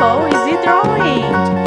How is he drawing?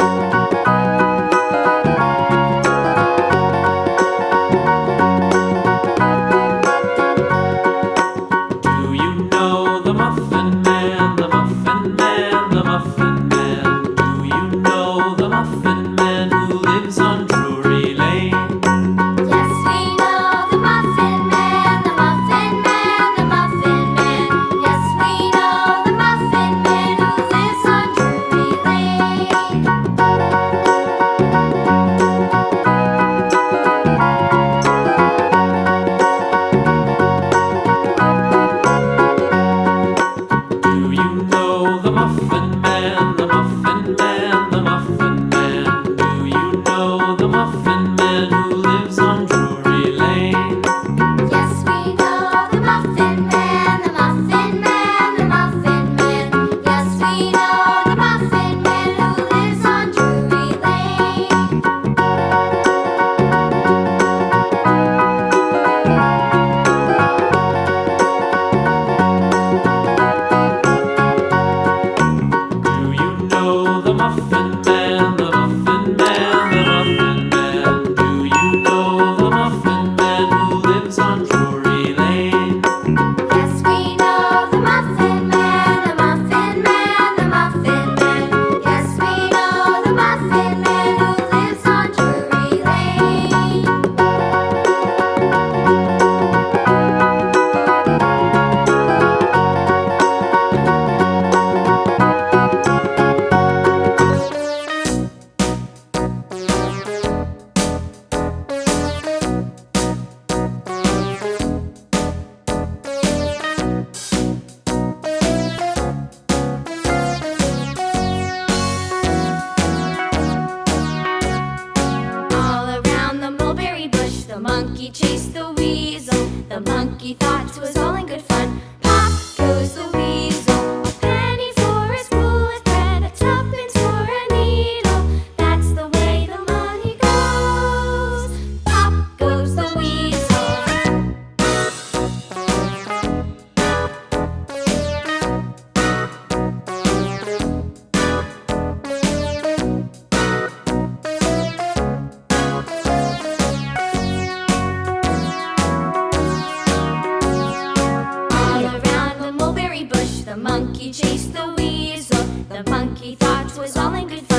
The monkey chased the weasel. The monkey thought 'twas all in good fun. Pop goes the weasel. A penny for a spool of thread, a tuppence for a needle. That's the way the money goes. Pop goes the weasel. The monkey chased the weasel. The monkey thought 'twas all in good fun.